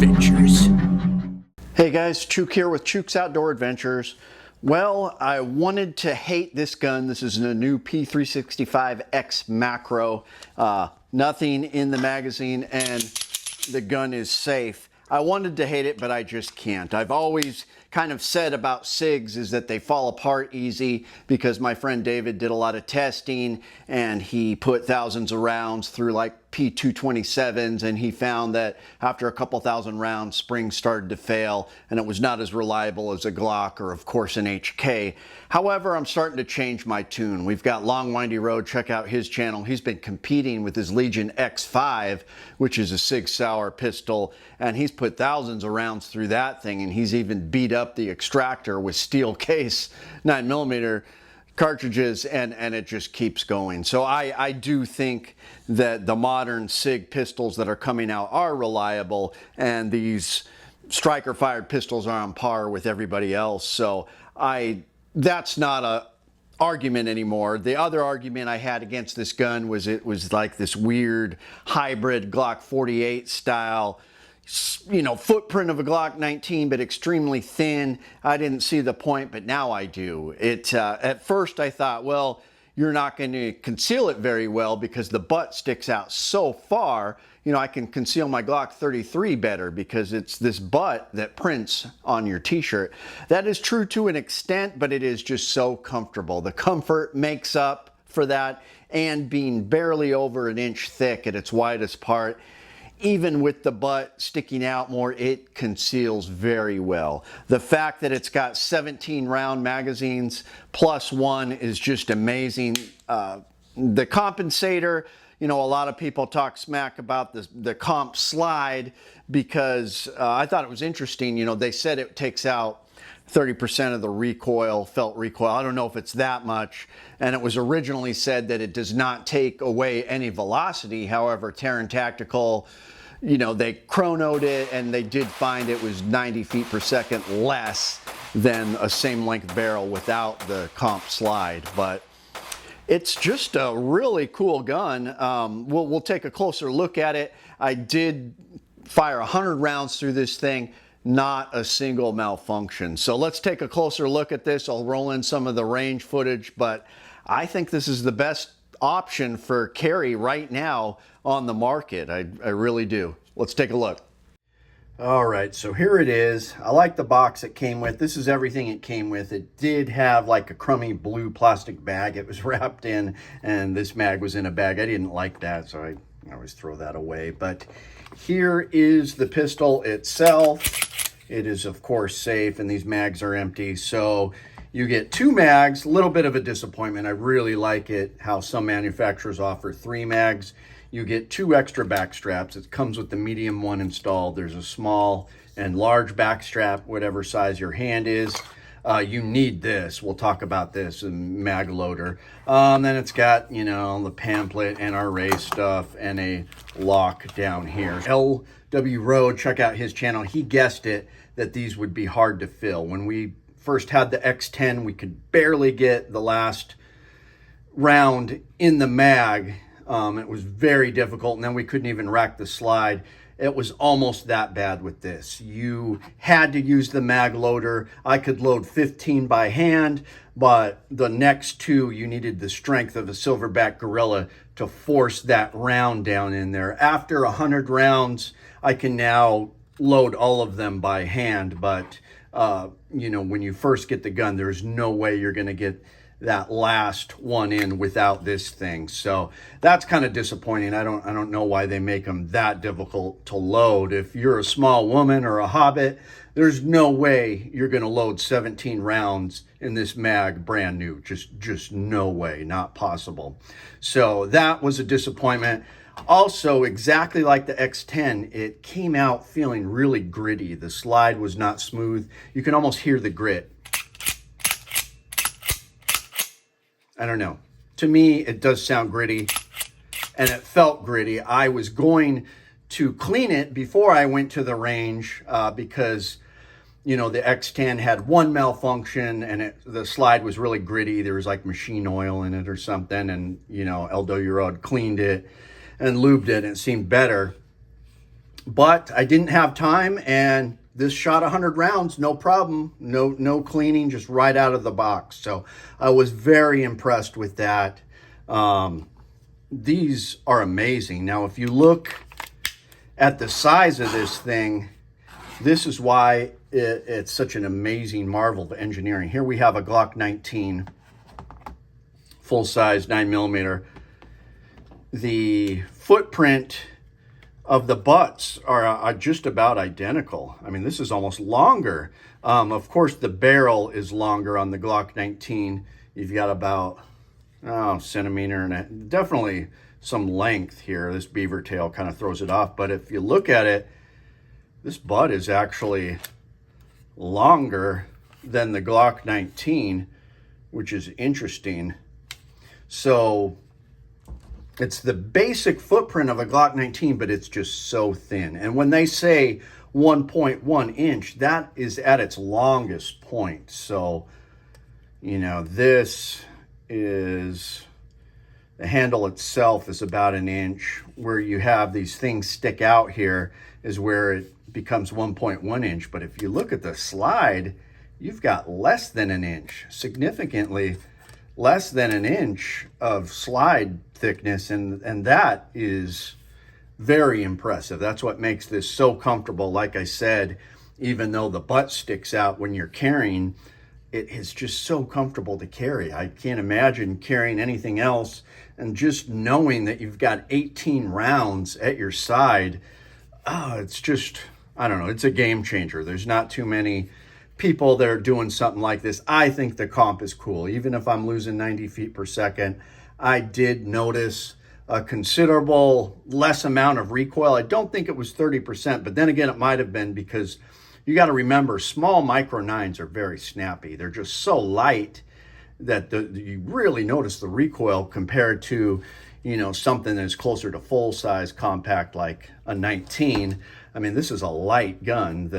Adventures. Hey guys, Chuke here with Chuke's Outdoor Adventures. Well, I wanted to hate this gun. This is a new P365 X-Macro. Nothing in the magazine and the gun is safe. I wanted to hate it, but I just can't. I've always kind of said about SIGs is that they fall apart easy because my friend David did a lot of testing and he put thousands of rounds through like P227s, and he found that after a couple thousand rounds, springs started to fail and it was not as reliable as a Glock or of course an HK. However, I'm starting to change my tune. We've got Long Windy Road, check out his channel. He's been competing with his Legion X5, which is a Sig Sauer pistol, and he's put thousands of rounds through that thing, and he's even beat up the extractor with steel case 9mm cartridges, and it just keeps going. So I do think that the modern SIG pistols that are coming out are reliable, and these striker fired pistols are on par with everybody else. So that's not a argument anymore. The other argument I had against this gun was it was like this weird hybrid Glock 48 style, you know, footprint of a Glock 19, but extremely thin. I didn't see the point, but now I do. At first I thought, well, you're not going to conceal it very well because the butt sticks out so far. You know, I can conceal my Glock 33 better because it's this butt that prints on your t-shirt. That is true to an extent, but it is just so comfortable. The comfort makes up for that, and being barely over an inch thick at its widest part, even with the butt sticking out more, it conceals very well. The fact that it's got 17 round magazines plus one is just amazing. The compensator, you know, a lot of people talk smack about the comp slide because I thought it was interesting. You know, they said it takes out 30% of the recoil, felt recoil. I don't know if it's that much. And it was originally said that it does not take away any velocity. However, Terran Tactical, you know, they chronoed it and they did find it was 90 feet per second less than a same length barrel without the comp slide. But it's just a really cool gun. We'll take a closer look at it. I did fire 100 rounds through this thing, not a single malfunction. So let's take a closer look at this. I'll roll in some of the range footage, but I think this is the best option for carry right now on the market. I really do. Let's take a look. All right, so here it is. I like the box it came with. This is everything it came with. It did have like a crummy blue plastic bag it was wrapped in, and this mag was in a bag. I didn't like that, so I always throw that away. But here is the pistol itself. It is, of course, safe, and these mags are empty. So you get 2 mags, a little bit of a disappointment. I really like it how some manufacturers offer 3 mags. You get 2 extra back straps. It comes with the medium one installed. There's a small and large back strap, whatever size your hand is. You need this. We'll talk about this in mag loader. Then it's got, you know, the pamphlet, NRA stuff, and a lock down here. LW Road, check out his channel. He guessed it that these would be hard to fill. When we first had the X10, we could barely get the last round in the mag. It was very difficult, and then we couldn't even rack the slide. It was almost that bad with this. You had to use the mag loader. I could load 15 by hand, but the next 2, you needed the strength of a silverback gorilla to force that round down in there. After 100 rounds, I can now load all of them by hand, but you know, when you first get the gun, there's no way you're gonna get that last one in without this thing. So that's kind of disappointing. I don't know why they make them that difficult to load. If you're a small woman or a hobbit, there's no way you're going to load 17 rounds in this mag brand new. Just no way, not possible. So that was a disappointment. Also, exactly like the X10, it came out feeling really gritty. The slide was not smooth. You can almost hear the grit. I don't know. To me, it does sound gritty, and it felt gritty. I was going to clean it before I went to the range because, you know, the X10 had one malfunction, and the slide was really gritty. There was like machine oil in it or something, and, you know, LW Road cleaned it and lubed it, and it seemed better. but I didn't have time, and this shot 100 rounds, no problem, no cleaning, just right out of the box. So I was very impressed with that. These are amazing. Now, if you look at the size of this thing, this is why it's such an amazing marvel of engineering. Here we have a Glock 19, full size 9mm. The footprint of the butts are just about identical. I mean, this is almost longer. Of course, the barrel is longer on the Glock 19. You've got about centimeter and definitely some length here. This beaver tail kind of throws it off. But if you look at it, this butt is actually longer than the Glock 19, which is interesting. So it's the basic footprint of a Glock 19, but it's just so thin. And when they say 1.1 inch, that is at its longest point. So, you know, this is, the handle itself is about an inch. Where you have these things stick out here is where it becomes 1.1 inch. But if you look at the slide, you've got less than an inch, significantly less than an inch of slide thickness, and that is very impressive. That's what makes this so comfortable. Like I said, even though the butt sticks out when you're carrying, it is just so comfortable to carry. I can't imagine carrying anything else, and just knowing that you've got 18 rounds at your side, it's just, I don't know, it's a game changer. There's not too many people that are doing something like this. I think the comp is cool. Even if I'm losing 90 feet per second, I did notice a considerable less amount of recoil. I don't think it was 30%, but then again, it might have been, because you got to remember, small micro 9s are very snappy. They're just so light that you really notice the recoil compared to, you know, something that's closer to full size compact like a 19. I mean, this is a light gun.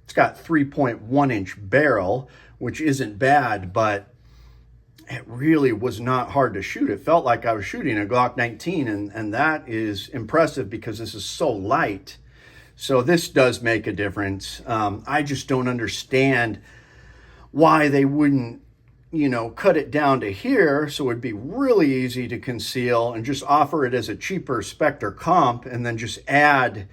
It's got 3.1 inch barrel, which isn't bad, but it really was not hard to shoot. It felt like I was shooting a Glock 19, and that is impressive because this is so light. So this does make a difference. I just don't understand why they wouldn't, you know, cut it down to here so it'd be really easy to conceal, and just offer it as a cheaper Spectre comp, and then just add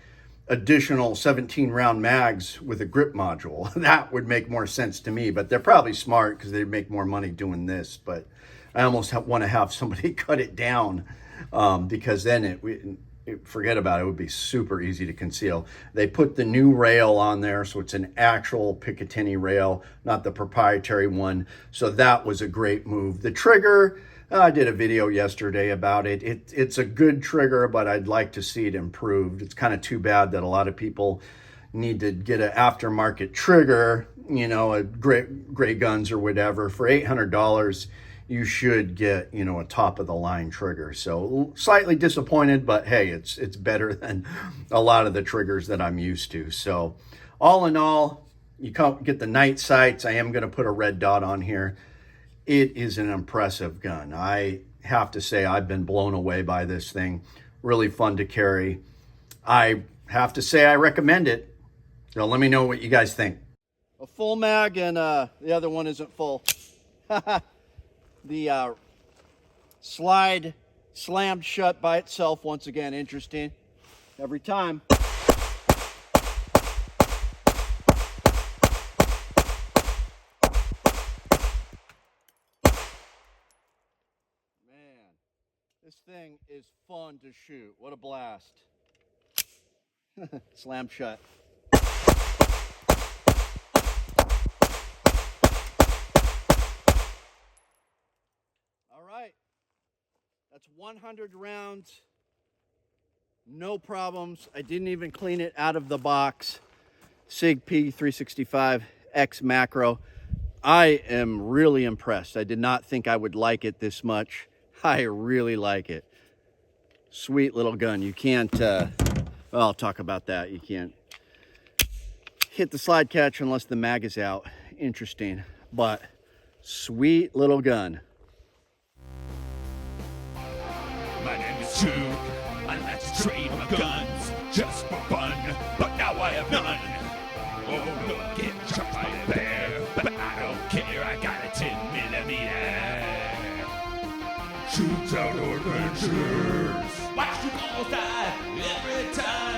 additional 17 round mags with a grip module. That would make more sense to me, but they're probably smart because they'd make more money doing this. But I almost want to have somebody cut it down, because then forget about it, it would be super easy to conceal. They put the new rail on there, so it's an actual Picatinny rail, not the proprietary one. So that was a great move. The trigger, I did a video yesterday about it. It's a good trigger, but I'd like to see it improved. It's kind of too bad that a lot of people need to get an aftermarket trigger, you know, a Gray Guns or whatever. For $800, you should get, you know, a top of the line trigger. So slightly disappointed, but hey, it's better than a lot of the triggers that I'm used to. So all in all, you get the night sights. I am going to put a red dot on here. It is an impressive gun. I have to say, I've been blown away by this thing. Really fun to carry. I have to say, I recommend it. So let me know what you guys think. A full mag, and the other one isn't full. The slide slammed shut by itself once again. Interesting. Every time. Man, this thing is fun to shoot. What a blast. Slam shut. All right, that's 100 rounds, no problems. I didn't even clean it out of the box. Sig P365 X-Macro. I am really impressed. I did not think I would like it this much. I really like it. Sweet little gun. You can't, well, I'll talk about that. You can't hit the slide catch unless the mag is out. Interesting, but sweet little gun. My name is Chuke. I like to trade my guns just for fun, but now I have none. Oh, no, get shot by a bear, but I don't care, I got a 10mm. Chuke's Outdoor Adventures. Watch you all die every time.